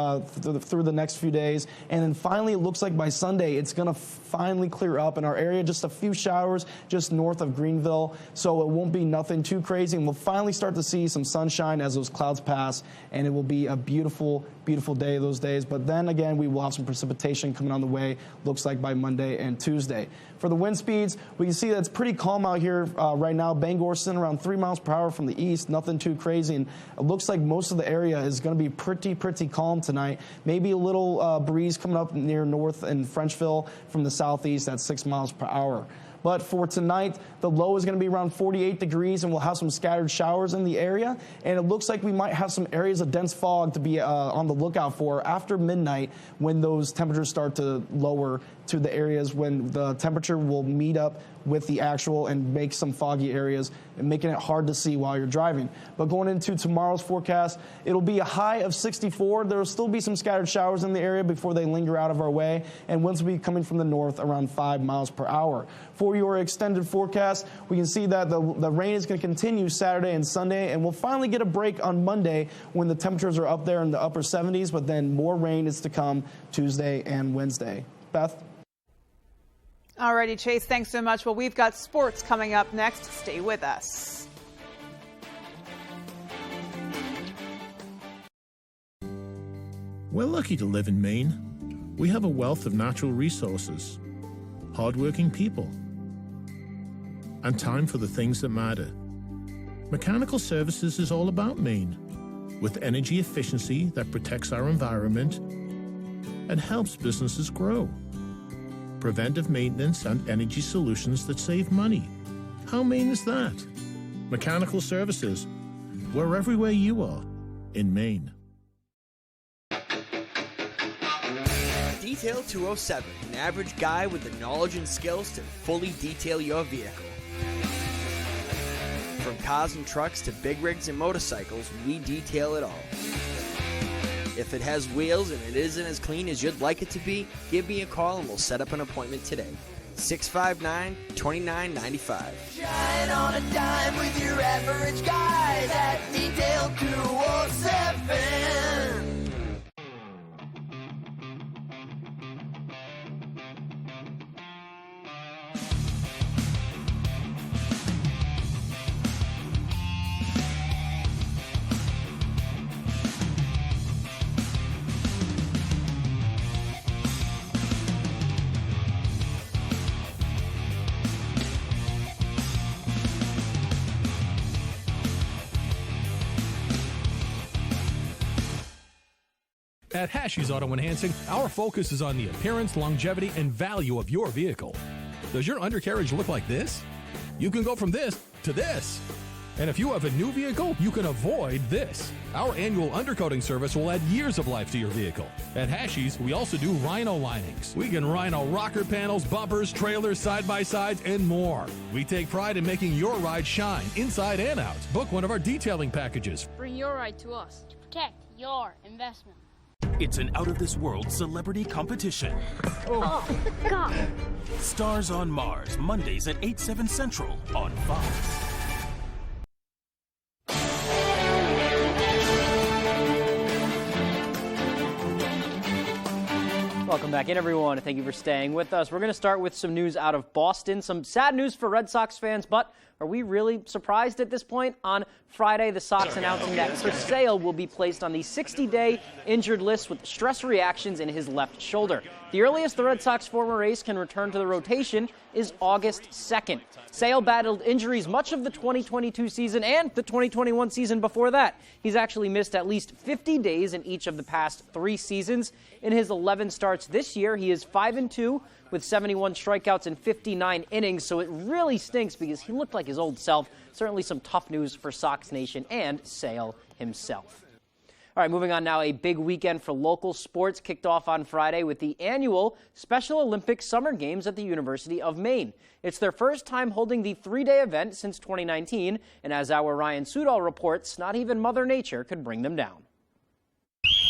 the next few days. And then finally, it looks like by Sunday, it's going to finally clear up in our area. Just a few showers just north of Greenville, so it won't be nothing too crazy, and we'll finally start to see some sunshine as those clouds pass, and it will be a beautiful, beautiful day those days. But then again, we will have some precipitation coming on the way, looks like by Monday and Tuesday. For the wind speeds, we can see that it's pretty calm out here right now. Bangor sitting around 3 miles per hour from the east, nothing too crazy, and it looks like most of the area is going to be pretty calm tonight. Maybe a little breeze coming up near North and Frenchville from the southeast at 6 miles per hour. But for tonight, the low is going to be around 48 degrees, and we'll have some scattered showers in the area. And it looks like we might have some areas of dense fog to be on the lookout for after midnight, when those temperatures start to lower to the areas when the temperature will meet up with the actual and make some foggy areas and making it hard to see while you're driving. But going into tomorrow's forecast, it'll be a high of 64. There will still be some scattered showers in the area before they linger out of our way, and winds will be coming from the north around 5 miles per hour. For your extended forecast, we can see that the rain is going to continue Saturday and Sunday, and we'll finally get a break on Monday when the temperatures are up there in the upper 70s, but then more rain is to come Tuesday and Wednesday. Beth? Alrighty, Chase, thanks so much. Well, we've got sports coming up next. Stay with us. We're lucky to live in Maine. We have a wealth of natural resources, hardworking people, and time for the things that matter. Mechanical Services is all about Maine, with energy efficiency that protects our environment and helps businesses grow. Preventive maintenance and energy solutions that save money. How Maine is that? Mechanical Services. We're everywhere you are in Maine. Detail 207, an average guy with the knowledge and skills to fully detail your vehicle. From cars and trucks to big rigs and motorcycles, we detail it all. If it has wheels and it isn't as clean as you'd like it to be, give me a call and we'll set up an appointment today. 659-2995. Shine on a dime with your average guys at Detail 207. At Hashy's Auto Enhancing, our focus is on the appearance, longevity, and value of your vehicle. Does your undercarriage look like this? You can go from this to this. And if you have a new vehicle, you can avoid this. Our annual undercoating service will add years of life to your vehicle. At Hashies, we also do Rhino linings. We can Rhino rocker panels, bumpers, trailers, side-by-sides, and more. We take pride in making your ride shine inside and out. Book one of our detailing packages. Bring your ride to us to protect your investment. It's an out-of-this-world celebrity competition. Oh, God. Stars on Mars, Mondays at 8, 7 Central on Fox. Welcome back in, everyone. Thank you for staying with us. We're going to start with some news out of Boston. Some sad news for Red Sox fans, but are we really surprised at this point? On Friday, the Sox announcing that Chris Sale will be placed on the 60-day injured list with stress reactions in his left shoulder. The earliest the Red Sox former ace can return to the rotation is August 2nd. Sale battled injuries much of the 2022 season and the 2021 season before that. He's actually missed at least 50 days in each of the past 3 seasons. In his 11 starts this year, he is 5-2 with 71 strikeouts and 59 innings, so it really stinks because he looked like his old self. Certainly some tough news for Sox Nation and Sale himself. All right, moving on now. A big weekend for local sports kicked off on Friday with the annual Special Olympics Summer Games at the University of Maine. It's their first time holding the 3-day event since 2019, and as our Ryan Sudol reports, not even Mother Nature could bring them down.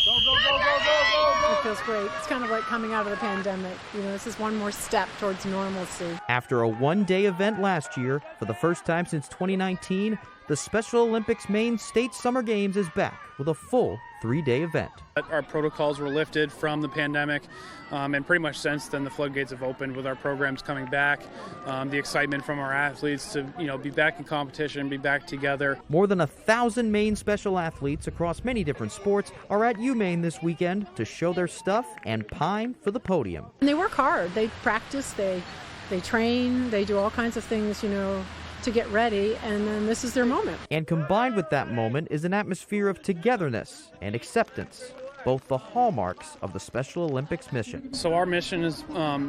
Go, go, go, go, go, go. It feels great. It's kind of like coming out of the pandemic. You know, this is one more step towards normalcy. After a one-day event last year, for the first time since 2019, the Special Olympics Maine State Summer Games is back with a full 3-day event. Our protocols were lifted from the pandemic, and pretty much since then the floodgates have opened with our programs coming back. The excitement from our athletes to be back in competition, be back together. More than 1,000 Maine special athletes across many different sports are at UMaine this weekend to show their stuff and pine for the podium. And they work hard. They practice, they train, they do all kinds of things, to get ready, and then this is their moment. And combined with that moment is an atmosphere of togetherness and acceptance, both the hallmarks of the Special Olympics mission. So our mission is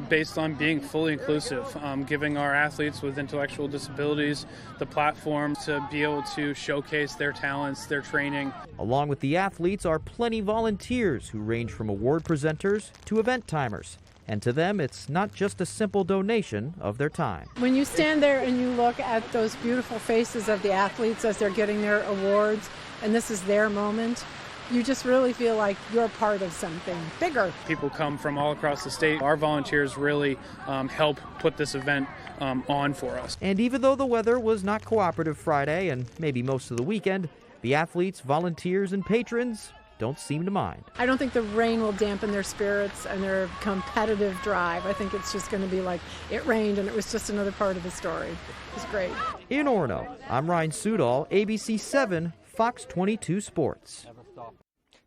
based on being fully inclusive, giving our athletes with intellectual disabilities the platform to be able to showcase their talents, their training. Along with the athletes are plenty volunteers who range from award presenters to event timers. And to them, it's not just a simple donation of their time. When you stand there and you look at those beautiful faces of the athletes as they're getting their awards, and this is their moment, you just really feel like you're part of something bigger. People come from all across the state. Our volunteers really help put this event on for us. And even though the weather was not cooperative Friday and maybe most of the weekend, the athletes, volunteers, and patrons don't seem to mind. I don't think the rain will dampen their spirits and their competitive drive. I think it's just going to be like, it rained and it was just another part of the story. It was great. In Orono, I'm Ryan Sudol, ABC 7, Fox 22 Sports.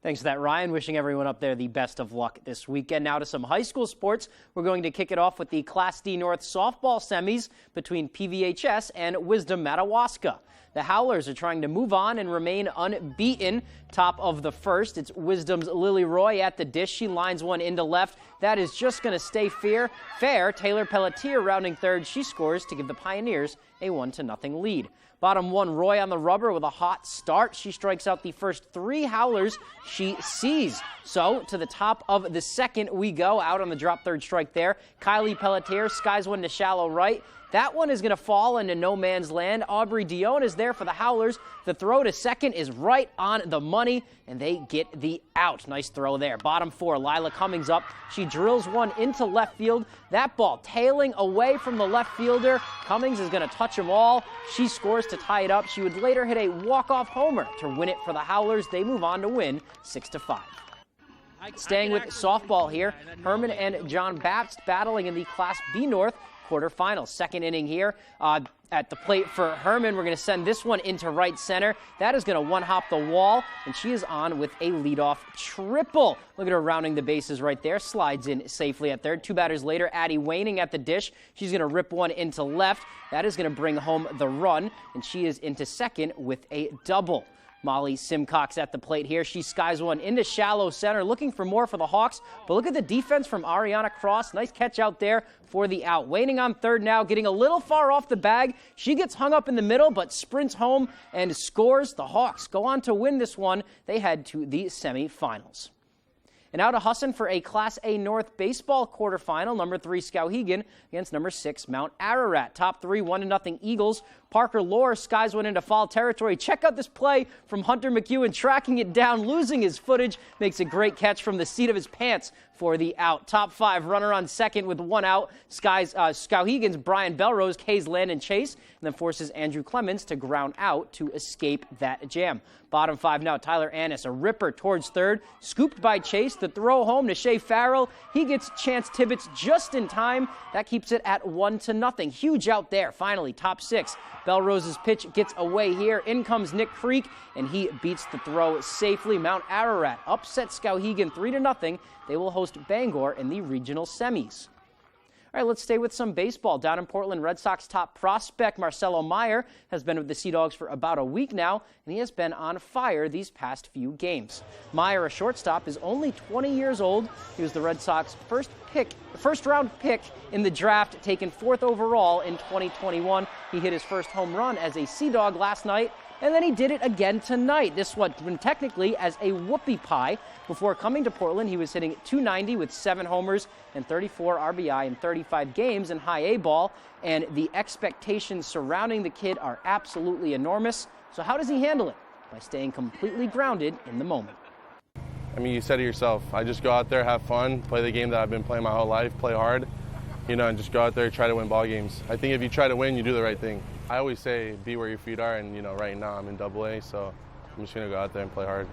Thanks for that, Ryan. Wishing everyone up there the best of luck this weekend. Now to some high school sports. We're going to kick it off with the Class D North softball semis between PVHS and Wisdom Madawaska. The Howlers are trying to move on and remain unbeaten. Top of the first, it's Wisdom's Lily Roy at the dish. She lines one into left. That is just going to stay fair. Taylor Pelletier rounding third. She scores to give the Pioneers a 1-0 lead. Bottom one, Roy on the rubber with a hot start. She strikes out the first 3 Howlers she sees. So to the top of the second we go, out on the drop third strike there. Kylie Pelletier skies one to shallow right. That one is going to fall into no man's land. Aubrey Dion is there for the Howlers. The throw to second is right on the money, and they get the out. Nice throw there. Bottom 4, Lila Cummings up. She drills one into left field. That ball tailing away from the left fielder. Cummings is going to touch them all. She scores to tie it up. She would later hit a walk-off homer to win it for the Howlers. They move on to win 6-5. Staying with softball here, Herman and John Baptist battling in the Class B North quarterfinals. Second inning here at the plate for Herman. We're going to send this one into right center. That is going to one-hop the wall, and she is on with a leadoff triple. Look at her rounding the bases right there. Slides in safely at third. 2 batters later, Addie Waning at the dish. She's going to rip one into left. That is going to bring home the run, and she is into second with a double. Molly Simcox at the plate here. She skies one into shallow center, looking for more for the Hawks. But look at the defense from Ariana Cross. Nice catch out there for the out. Waiting on third now, getting a little far off the bag. She gets hung up in the middle, but sprints home and scores. The Hawks go on to win this one. They head to the semifinals. And out of Husson for a Class A North baseball quarterfinal. Number 3 Skowhegan against number 6 Mount Ararat. Top 3 1-0 Eagles. Parker Lohr skies one into foul territory. Check out this play from Hunter McEwen, tracking it down, losing his footage. Makes a great catch from the seat of his pants for the out. Top 5 runner on second with 1 out. Skowhegan's Brian Belrose, Hayes Landon Chase, and then forces Andrew Clemens to ground out to escape that jam. Bottom 5 now, Tyler Annis, a ripper towards third, scooped by Chase. The throw home to Shea Farrell. He gets Chance Tibbetts just in time. That keeps it at 1-0. Huge out there. Finally, top 6. Belrose's pitch gets away here. In comes Nick Creek, and he beats the throw safely. Mount Ararat upsets Skowhegan 3-0. They will host Bangor in the regional semis. All right, let's stay with some baseball. Down in Portland, Red Sox top prospect Marcelo Meyer has been with the Sea Dogs for about a week now, and he has been on fire these past few games. Meyer, a shortstop, is only 20 years old. He was the Red Sox first-round pick in the draft, taken 4th overall in 2021. He hit his first home run as a Sea Dog last night, and then he did it again tonight. This one technically as a whoopie pie. Before coming to Portland, he was hitting .290 with 7 homers and 34 RBI in 35 games in high A ball, and the expectations surrounding the kid are absolutely enormous. So how does he handle it? By staying completely grounded in the moment. I mean, you said it yourself. I just go out there, have fun, play the game that I've been playing my whole life, play hard, and just go out there, try to win ball games. I think if you try to win, you do the right thing. I always say, be where your feet are, and, right now I'm in AA, so I'm just going to go out there and play hard.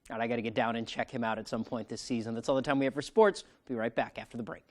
All right, I got to get down and check him out at some point this season. That's all the time we have for sports. We'll be right back after the break.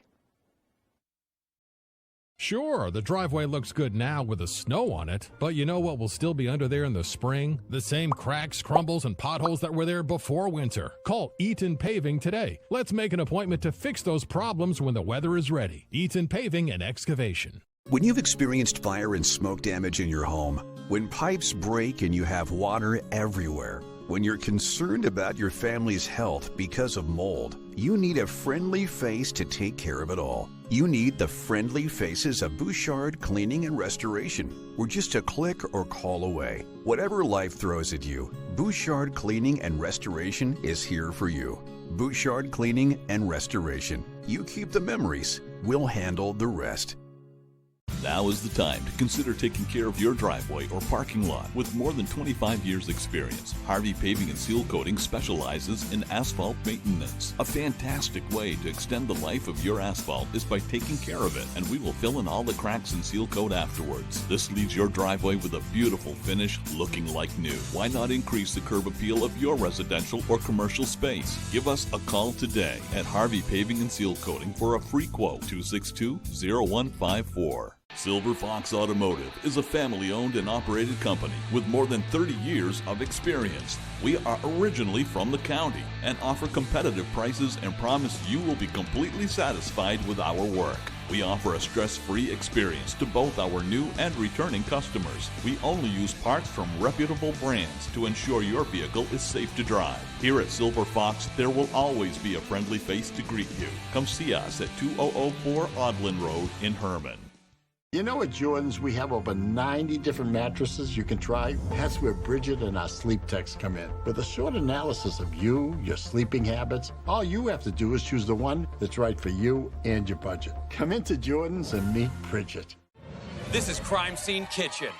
Sure, the driveway looks good now with the snow on it, but you know what will still be under there in the spring? The same cracks, crumbles, and potholes that were there before winter. Call Eaton Paving today. Let's make an appointment to fix those problems when the weather is ready. Eaton Paving and Excavation. When you've experienced fire and smoke damage in your home, when pipes break and you have water everywhere, when you're concerned about your family's health because of mold, you need a friendly face to take care of it all. You need the friendly faces of Bouchard Cleaning and Restoration. We're just a click or call away. Whatever life throws at you, Bouchard Cleaning and Restoration is here for you. Bouchard Cleaning and Restoration. You keep the memories. We'll handle the rest. Now is the time to consider taking care of your driveway or parking lot. With more than 25 years experience, Harvey Paving and Seal Coating specializes in asphalt maintenance. A fantastic way to extend the life of your asphalt is by taking care of it, and we will fill in all the cracks and seal coat afterwards. This leaves your driveway with a beautiful finish looking like new. Why not increase the curb appeal of your residential or commercial space? Give us a call today at Harvey Paving and Seal Coating for a free quote, 262-0154. Silver Fox Automotive is a family-owned and operated company with more than 30 years of experience. We are originally from the county and offer competitive prices and promise you will be completely satisfied with our work. We offer a stress-free experience to both our new and returning customers. We only use parts from reputable brands to ensure your vehicle is safe to drive. Here at Silver Fox, there will always be a friendly face to greet you. Come see us at 2004 Audlin Road in Herman. You know, at Jordan's, we have over 90 different mattresses you can try. That's where Bridget and our sleep techs come in. With a short analysis of you, your sleeping habits, all you have to do is choose the one that's right for you and your budget. Come into Jordan's and meet Bridget. This is Crime Scene Kitchen.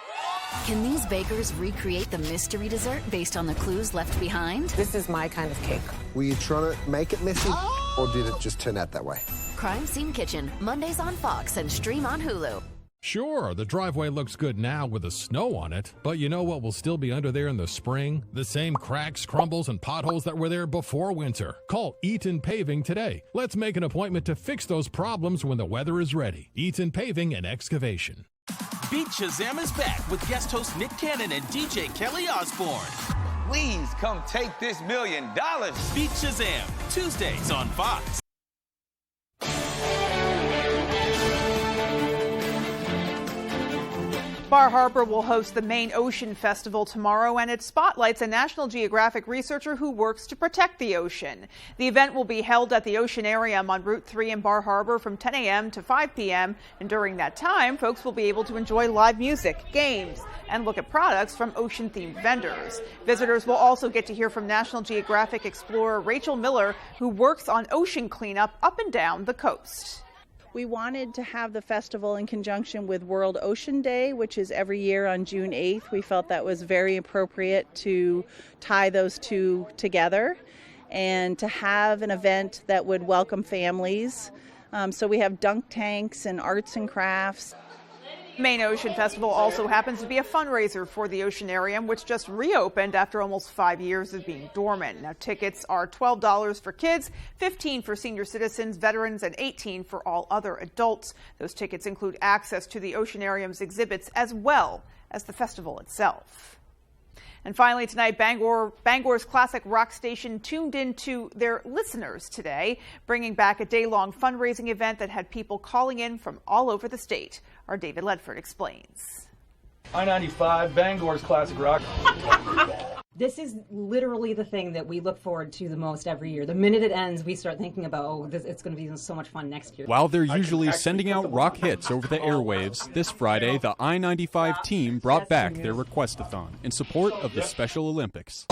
Can these bakers recreate the mystery dessert based on the clues left behind? This is my kind of cake. Were you trying to make it messy, or did it just turn out that way? Crime Scene Kitchen, Mondays on Fox and stream on Hulu. Sure, the driveway looks good now with the snow on it, but you know what will still be under there in the spring? The same cracks, crumbles, and potholes that were there before winter. Call Eaton Paving today. Let's make an appointment to fix those problems when the weather is ready. Eaton Paving and Excavation. Beat Shazam is back with guest host Nick Cannon and DJ Kelly Osbourne. Please come take this $1 million. Beat Shazam, Tuesdays on Fox. Bar Harbor will host the Maine Ocean Festival tomorrow, and it spotlights a National Geographic researcher who works to protect the ocean. The event will be held at the Oceanarium on Route 3 in Bar Harbor from 10 a.m. to 5 p.m. And during that time, folks will be able to enjoy live music, games, and look at products from ocean-themed vendors. Visitors will also get to hear from National Geographic explorer Rachel Miller, who works on ocean cleanup up and down the coast. We wanted to have the festival in conjunction with World Ocean Day, which is every year on June 8th. We felt that was very appropriate to tie those two together and to have an event that would welcome families. So we have dunk tanks and arts and crafts. Maine Ocean Festival also happens to be a fundraiser for the Oceanarium, which just reopened after almost 5 years of being dormant. Now, tickets are $12 for kids, $15 for senior citizens, veterans, and $18 for all other adults. Those tickets include access to the Oceanarium's exhibits as well as the festival itself. And finally tonight, Bangor's classic rock station tuned into their listeners today, bringing back a day-long fundraising event that had people calling in from all over the state. Our David Ledford explains. I-95, Bangor's classic rock. This is literally the thing that we look forward to the most every year. The minute it ends, we start thinking about, it's going to be so much fun next year. While they're usually sending out rock hits over the airwaves, this Friday, the I-95 team brought back their Request-a-thon in support of the Special Olympics.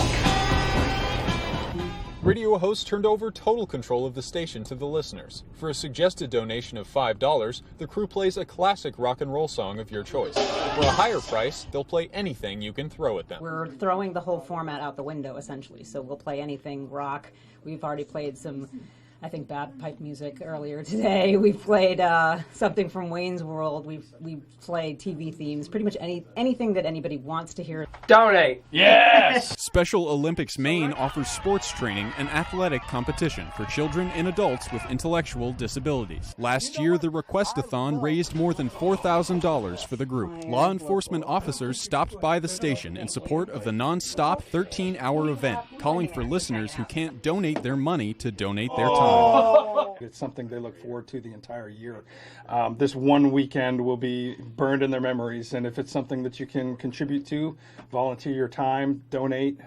Radio host turned over total control of the station to the listeners. For a suggested donation of $5, the crew plays a classic rock and roll song of your choice. For a higher price, they'll play anything you can throw at them. We're throwing the whole format out the window, essentially. So we'll play anything rock. We've already played some, I think, bagpipe music earlier today. We've played something from Wayne's World. We've played TV themes. Pretty much anything that anybody wants to hear. Donate! Yes! Special Olympics Maine offers sports training and athletic competition for children and adults with intellectual disabilities. Last year, the Request-a-thon raised more than $4,000 for the group. Law enforcement officers stopped by the station in support of the non-stop 13-hour event, calling for listeners who can't donate their money to donate their time. It's something they look forward to the entire year. This one weekend will be burned in their memories, and if it's something that you can contribute to, volunteer your time, donate,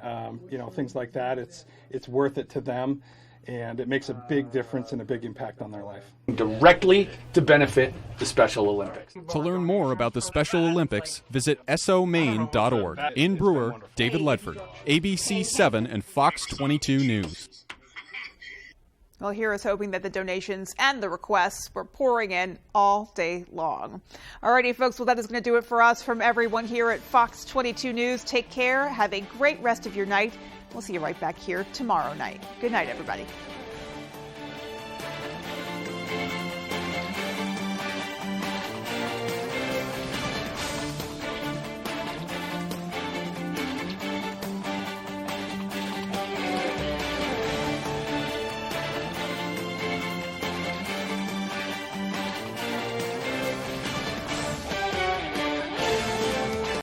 things like that, it's worth it to them, and it makes a big difference and a big impact on their life. Directly to benefit the Special Olympics. To learn more about the Special Olympics, visit somaine.org. In Brewer, David Ledford, ABC 7 and Fox 22 News. Well, here is hoping that the donations and the requests were pouring in all day long. Alrighty, folks, well, that is going to do it for us. From everyone here at Fox 22 News, take care. Have a great rest of your night. We'll see you right back here tomorrow night. Good night, everybody.